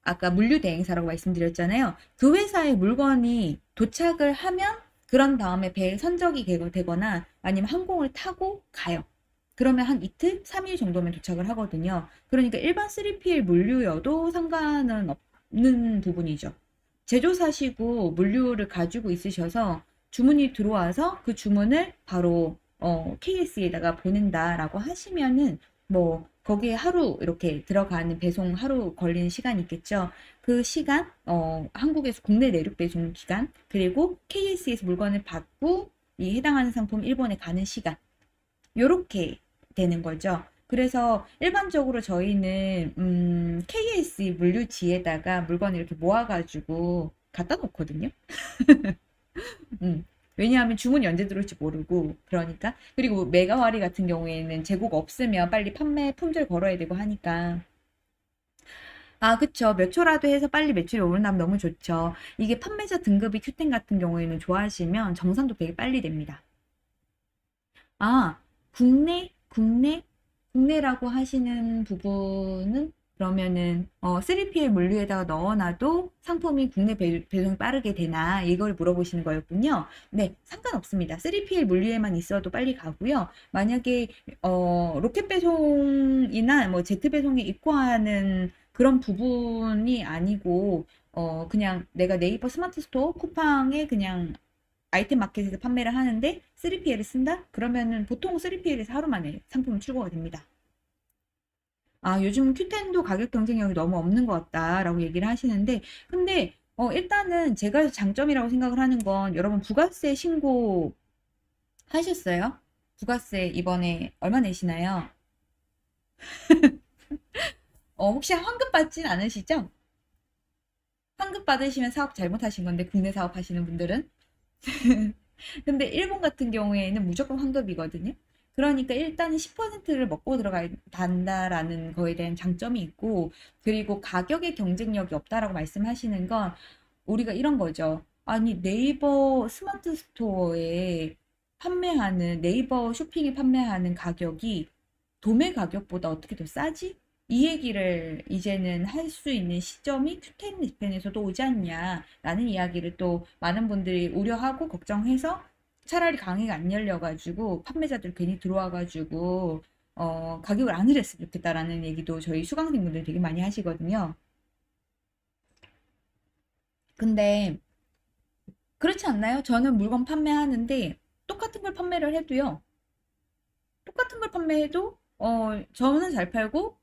아까 물류 대행사라고 말씀드렸잖아요. 그 회사에 물건이 도착을 하면 그런 다음에 배에 선적이 되거나 아니면 항공을 타고 가요. 그러면 한 이틀, 3일 정도면 도착을 하거든요. 그러니까 일반 3PL 물류여도 상관은 없는 부분이죠. 제조사시고 물류를 가지고 있으셔서 주문이 들어와서 그 주문을 바로 KS에다가 보낸다라고 하시면은 뭐 거기에 하루 이렇게 들어가는 배송 하루 걸리는 시간이 있겠죠. 그 시간, 한국에서 국내 내륙 배송 기간, 그리고 KS에서 물건을 받고 이 해당하는 상품 일본에 가는 시간, 요렇게 되는 거죠. 그래서 일반적으로 저희는 KS 물류지에다가 물건을 이렇게 모아가지고 갖다 놓거든요. 왜냐하면 주문이 언제 들어올지 모르고 그러니까. 그리고 메가와리 같은 경우에는 재고가 없으면 빨리 판매 품질 걸어야 되고 하니까. 아, 그쵸. 몇 초라도 해서 빨리 매출이 오른다면 너무 좋죠. 이게 판매자 등급이 큐텐 같은 경우에는 좋아하시면 정산도 되게 빨리 됩니다. 아, 국내라고 하시는 부분은 그러면은 3PL 물류에다가 넣어놔도 상품이 국내 배송이 빠르게 되나 이걸 물어보시는 거였군요. 네, 상관없습니다. 3PL 물류에만 있어도 빨리 가고요. 만약에 로켓 배송이나 뭐 제트 배송에 입고하는 그런 부분이 아니고 그냥 내가 네이버 스마트 스토어 쿠팡에 그냥 아이템 마켓에서 판매를 하는데 3PL을 쓴다? 그러면은 보통 3PL에서 하루 만에 상품이 출고가 됩니다. 아, 요즘 큐텐도 가격 경쟁력이 너무 없는 것 같다라고 얘기를 하시는데, 근데 일단은 제가 장점이라고 생각을 하는 건 여러분 부가세 신고 하셨어요? 부가세 이번에 얼마 내시나요? 혹시 환급 받진 않으시죠? 환급 받으시면 사업 잘못하신 건데 국내 사업 하시는 분들은 근데 일본 같은 경우에는 무조건 환급이거든요. 그러니까 일단은 10%를 먹고 들어가야 된다라는 거에 대한 장점이 있고, 그리고 가격의 경쟁력이 없다라고 말씀하시는 건 우리가 이런 거죠. 아니, 네이버 스마트 스토어에 판매하는, 네이버 쇼핑에 판매하는 가격이 도매 가격보다 어떻게 더 싸지? 이 얘기를 이제는 할 수 있는 시점이 큐텐 재팬에서도 오지 않냐라는 이야기를 또 많은 분들이 우려하고 걱정해서 차라리 강의가 안 열려가지고 판매자들 괜히 들어와가지고 가격을 안 올렸으면 좋겠다라는 얘기도 저희 수강생분들 되게 많이 하시거든요. 근데 그렇지 않나요? 저는 물건 판매하는데 똑같은 걸 판매를 해도요. 똑같은 걸 판매해도 저는 잘 팔고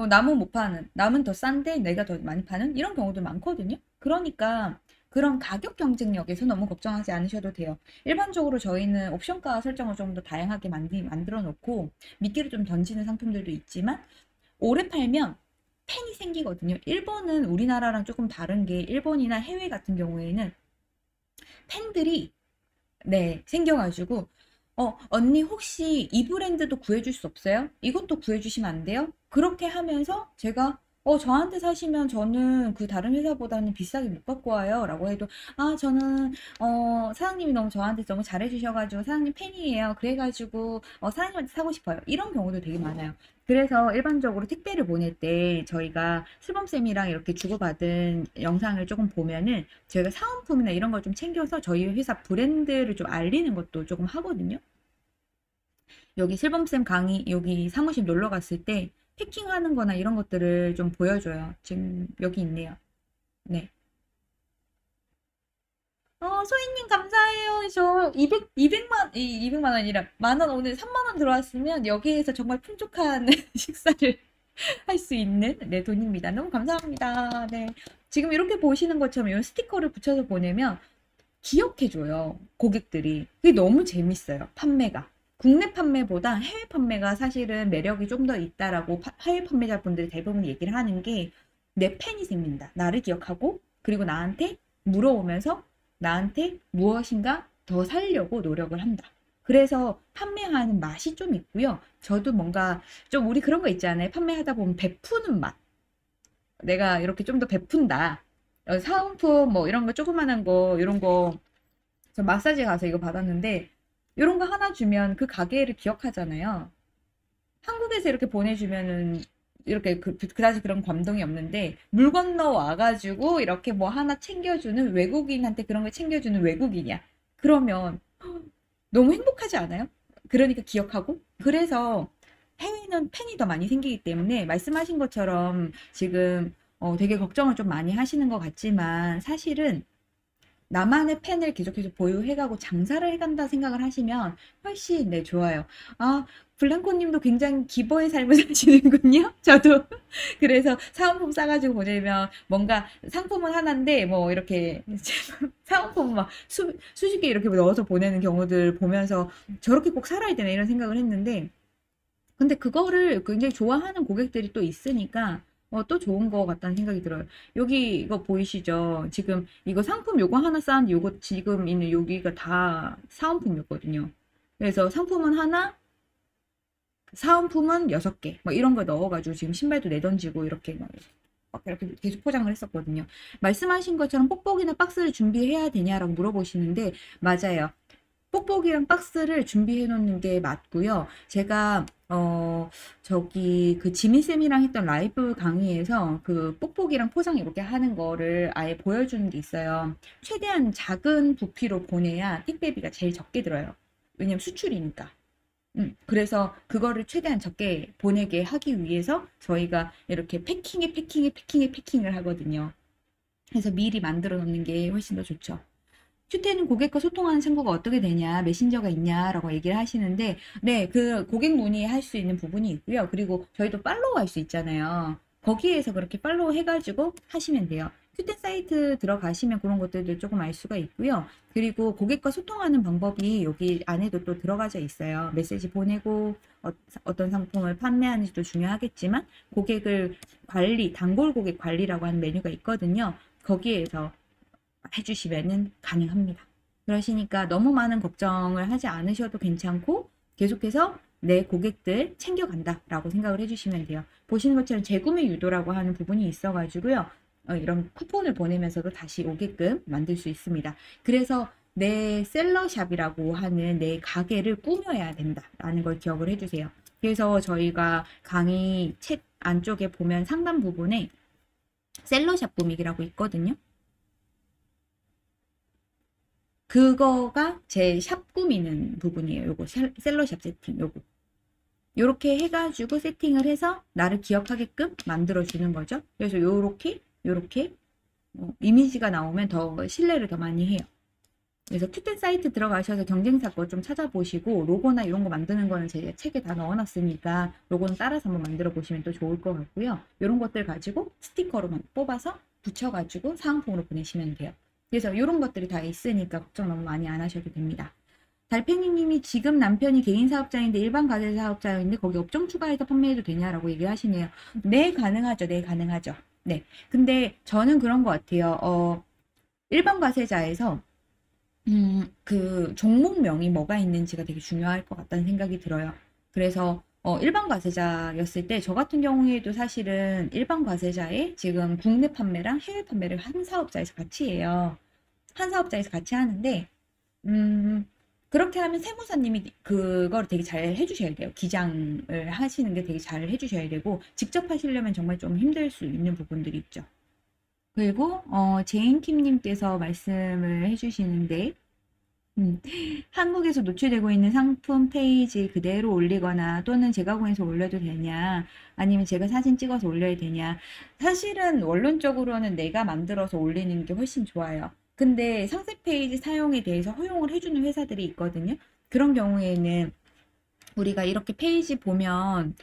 남은 못 파는, 남은 더 싼데 내가 더 많이 파는 이런 경우도 많거든요. 그러니까 그런 가격 경쟁력에서 너무 걱정하지 않으셔도 돼요. 일반적으로 저희는 옵션가 설정을 좀 더 다양하게 만들어 놓고 미끼를 좀 던지는 상품들도 있지만 오래 팔면 팬이 생기거든요. 일본은 우리나라랑 조금 다른 게 일본이나 해외 같은 경우에는 팬들이 네, 생겨가지고, 언니 혹시 이 브랜드도 구해줄 수 없어요? 이것도 구해주시면 안 돼요? 그렇게 하면서 제가, 저한테 사시면 저는 그 다른 회사보다는 비싸게 못 갖고 와요. 라고 해도, 아, 저는, 사장님이 너무 저한테 너무 잘해주셔가지고, 사장님 팬이에요. 그래가지고, 사장님한테 사고 싶어요. 이런 경우도 되게 많아요. 그래서 일반적으로 택배를 보낼 때 저희가 슬범쌤이랑 이렇게 주고받은 영상을 조금 보면은 저희가 사은품이나 이런 걸 좀 챙겨서 저희 회사 브랜드를 좀 알리는 것도 조금 하거든요. 여기 실범쌤 강의, 여기 사무실 놀러 갔을 때 패킹하는 거나 이런 것들을 좀 보여줘요. 지금 여기 있네요. 네. 소희님 감사해요. 저 200만 원이라, 만 원 오늘 3만 원 들어왔으면 여기에서 정말 풍족한 식사를 할 수 있는 네, 돈입니다. 너무 감사합니다. 네. 지금 이렇게 보시는 것처럼 이 스티커를 붙여서 보내면 기억해줘요. 고객들이. 그게 너무 재밌어요. 판매가. 국내 판매보다 해외 판매가 사실은 매력이 좀 더 있다라고 해외 판매자분들이 대부분 얘기를 하는 게 내 팬이 생긴다. 나를 기억하고 그리고 나한테 물어오면서 나한테 무엇인가 더 살려고 노력을 한다. 그래서 판매하는 맛이 좀 있고요. 저도 뭔가 좀 우리 그런 거 있잖아요. 판매하다 보면 베푸는 맛. 내가 이렇게 좀 더 베푼다. 사은품 뭐 이런 거 조그만한 거 이런 거 저 마사지 가서 이거 받았는데 이런 거 하나 주면 그 가게를 기억하잖아요. 한국에서 이렇게 보내주면은 이렇게 그다지 그런 감동이 없는데 물 건너 와가지고 이렇게 뭐 하나 챙겨주는 외국인한테 그런 걸 챙겨주는 외국인이야. 그러면 너무 행복하지 않아요? 그러니까 기억하고 그래서 해외는 팬이 더 많이 생기기 때문에 말씀하신 것처럼 지금 되게 걱정을 좀 많이 하시는 것 같지만 사실은 나만의 펜을 계속해서 보유해가고 장사를 해간다 생각을 하시면 훨씬 네 좋아요. 아 블랑코 님도 굉장히 기버의 삶을 사시는군요. 저도 그래서 사은품 싸가지고 보내면 뭔가 상품은 하나인데 뭐 이렇게 사은품 막 수십 개 이렇게 넣어서 보내는 경우들 보면서 저렇게 꼭 살아야 되나 이런 생각을 했는데 근데 그거를 굉장히 좋아하는 고객들이 또 있으니까 또 좋은 거 같다는 생각이 들어요. 여기 이거 보이시죠? 지금 이거 상품 요거 하나 쌓았는데 요거 지금 있는 여기가 다 사은품이었거든요. 그래서 상품은 하나, 사은품은 6개. 뭐 이런 거 넣어가지고 지금 신발도 내던지고 이렇게 막 이렇게 계속 포장을 했었거든요. 말씀하신 것처럼 뽁뽁이나 박스를 준비해야 되냐라고 물어보시는데 맞아요. 뽁뽁이랑 박스를 준비해 놓는 게 맞고요. 제가 저기 그 지민쌤이랑 했던 라이브 강의에서 그 뽁뽁이랑 포장 이렇게 하는 거를 아예 보여주는 게 있어요. 최대한 작은 부피로 보내야 택배비가 제일 적게 들어요. 왜냐면 수출이니까. 그래서 그거를 최대한 적게 보내게 하기 위해서 저희가 이렇게 패킹을 하거든요. 그래서 미리 만들어 놓는 게 훨씬 더 좋죠. 큐테는 고객과 소통하는 창구가 어떻게 되냐, 메신저가 있냐라고 얘기를 하시는데, 네, 그 고객 문의할 수 있는 부분이 있고요. 그리고 저희도 팔로우 할 수 있잖아요. 거기에서 그렇게 팔로우 해가지고 하시면 돼요. 큐텐 사이트 들어가시면 그런 것들도 조금 알 수가 있고요. 그리고 고객과 소통하는 방법이 여기 안에도 또 들어가져 있어요. 메시지 보내고 어떤 상품을 판매하는지도 중요하겠지만 고객을 단골 고객 관리라고 하는 메뉴가 있거든요. 거기에서 해주시면은 가능합니다. 그러시니까 너무 많은 걱정을 하지 않으셔도 괜찮고 계속해서 내 고객들 챙겨간다라고 생각을 해주시면 돼요. 보시는 것처럼 재구매 유도라고 하는 부분이 있어가지고요. 이런 쿠폰을 보내면서도 다시 오게끔 만들 수 있습니다. 그래서 내 셀러샵이라고 하는 내 가게를 꾸며야 된다라는 걸 기억을 해주세요. 그래서 저희가 강의 책 안쪽에 보면 상단 부분에 셀러샵 꾸미기라고 있거든요. 그거가 제 샵 꾸미는 부분이에요. 요거 셀러샵 세팅 요거. 요렇게 해가지고 세팅을 해서 나를 기억하게끔 만들어주는 거죠. 그래서 요렇게 이미지가 나오면 더 신뢰를 더 많이 해요. 그래서 큐텐 사이트 들어가셔서 경쟁사 거 좀 찾아보시고 로고나 이런 거 만드는 거는 제 책에 다 넣어놨으니까 로고는 따라서 한번 만들어 보시면 또 좋을 것 같고요. 이런 것들 가지고 스티커로만 뽑아서 붙여가지고 사은품으로 보내시면 돼요. 그래서 이런 것들이 다 있으니까 걱정 너무 많이 안 하셔도 됩니다. 달팽이님이 지금 남편이 개인 사업자인데 일반 가게 사업자인데 거기 업종 추가해서 판매해도 되냐라고 얘기하시네요. 네, 가능하죠. 네, 가능하죠. 네. 근데 저는 그런 것 같아요. 일반 과세자에서 그 종목명이 뭐가 있는지가 되게 중요할 것 같다는 생각이 들어요. 그래서 일반 과세자였을 때 저 같은 경우에도 사실은 일반 과세자에 지금 국내 판매랑 해외 판매를 한 사업자에서 같이 해요. 한 사업자에서 같이 하는데 그렇게 하면 세무사님이 그걸 되게 잘 해주셔야 돼요. 기장을 하시는 게 되게 잘 해주셔야 되고 직접 하시려면 정말 좀 힘들 수 있는 부분들이 있죠. 그리고 제인킴님께서 말씀을 해주시는데 한국에서 노출되고 있는 상품 페이지 그대로 올리거나 또는 제가공해서 올려도 되냐 아니면 제가 사진 찍어서 올려야 되냐. 사실은 원론적으로는 내가 만들어서 올리는 게 훨씬 좋아요. 근데 상세 페이지 사용에 대해서 허용을 해주는 회사들이 있거든요. 그런 경우에는 우리가 이렇게 페이지 보면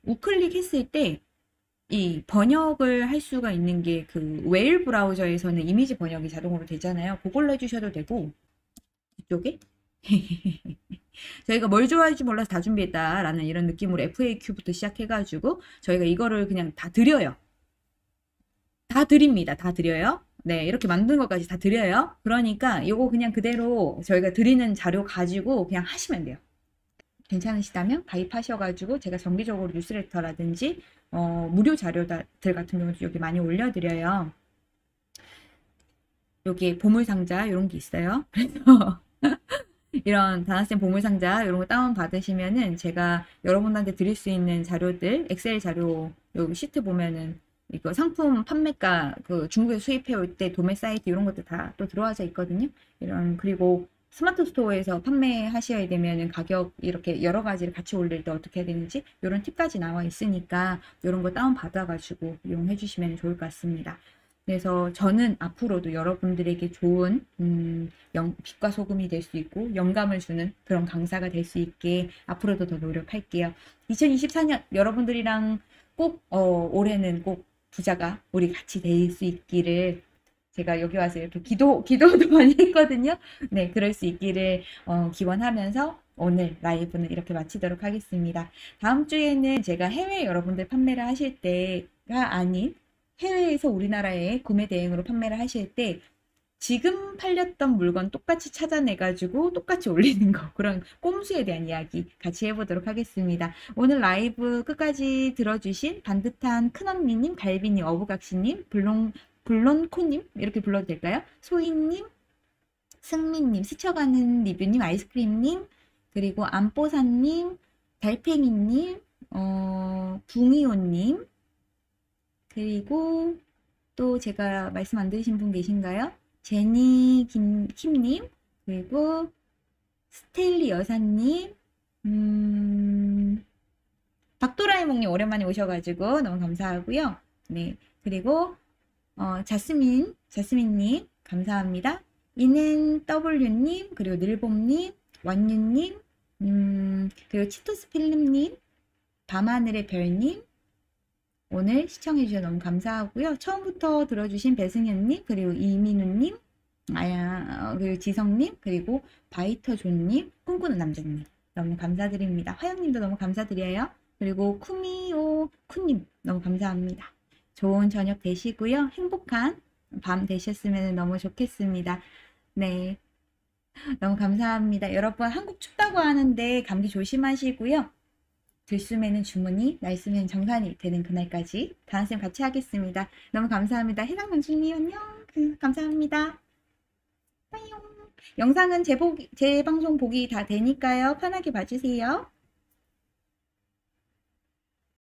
우클릭 했을 때 이 번역을 할 수가 있는 게 그 웨일 브라우저에서는 이미지 번역이 자동으로 되잖아요. 그걸로 해주셔도 되고 이쪽에 저희가 뭘 좋아할지 몰라서 다 준비했다라는 이런 느낌으로 FAQ부터 시작해가지고 저희가 이거를 그냥 다 드려요. 다 드립니다. 다 드려요. 네, 이렇게 만든 것까지 다 드려요. 그러니까 이거 그냥 그대로 저희가 드리는 자료 가지고 그냥 하시면 돼요. 괜찮으시다면 가입하셔가지고 제가 정기적으로 뉴스레터라든지 무료 자료들 같은 경우도 여기 많이 올려드려요. 여기 보물상자 이런 게 있어요. 그래서 이런 다나쌤 보물상자 이런 거 다운 받으시면은 제가 여러분한테 드릴 수 있는 자료들 엑셀 자료 여기 시트 보면은 이거 상품 판매가 그 중국에서 수입해 올 때 도매 사이트 이런 것도 다 또 들어와져 있거든요. 이런 그리고 스마트 스토어에서 판매하셔야 되면은 가격 이렇게 여러 가지를 같이 올릴 때 어떻게 해야 되는지 이런 팁까지 나와 있으니까 이런 거 다운 받아가지고 이용해 주시면 좋을 것 같습니다. 그래서 저는 앞으로도 여러분들에게 좋은 빛과 소금이 될 수 있고 영감을 주는 그런 강사가 될 수 있게 앞으로도 더 노력할게요. 2024년 여러분들이랑 꼭 올해는 꼭 부자가 우리 같이 될 수 있기를 제가 여기 와서 이렇게 기도도 많이 했거든요. 네, 그럴 수 있기를 기원하면서 오늘 라이브는 이렇게 마치도록 하겠습니다. 다음 주에는 제가 해외 여러분들 판매를 하실 때가 아닌 해외에서 우리나라에 구매 대행으로 판매를 하실 때 지금 팔렸던 물건 똑같이 찾아내가지고 똑같이 올리는 거 그런 꼼수에 대한 이야기 같이 해보도록 하겠습니다. 오늘 라이브 끝까지 들어주신 반듯한 큰언니님, 갈비님, 어부각시님, 블론코님 이렇게 불러도 될까요? 소희님, 승민님, 스쳐가는 리뷰님, 아이스크림님, 그리고 안뽀사님, 달팽이님, 붕이호님, 그리고 또 제가 말씀 안 드리신 분 계신가요? 제니 킴님, 그리고 스텔리 여사님, 박도라에몽님 오랜만에 오셔가지고 너무 감사하고요. 네, 그리고 자스민님 감사합니다. 이는 W님, 그리고 늘봄님, 완유님, 그리고 치토스 필름님, 밤하늘의 별님, 오늘 시청해주셔서 너무 감사하고요. 처음부터 들어주신 배승현님, 그리고 이민우님, 그리고 지성님, 그리고 바이터존님, 꿈꾸는 남자님 너무 감사드립니다. 화영님도 너무 감사드려요. 그리고 쿠미오 쿠님 너무 감사합니다. 좋은 저녁 되시고요. 행복한 밤 되셨으면 너무 좋겠습니다. 네, 너무 감사합니다. 여러분 한국 춥다고 하는데 감기 조심하시고요. 들숨에는 주문이, 날숨에는 정산이 되는 그날까지 다은쌤 같이 하겠습니다. 너무 감사합니다. 해상명주님 안녕. 감사합니다. 빠이용. 영상은 제 방송 보기 다 되니까요. 편하게 봐주세요.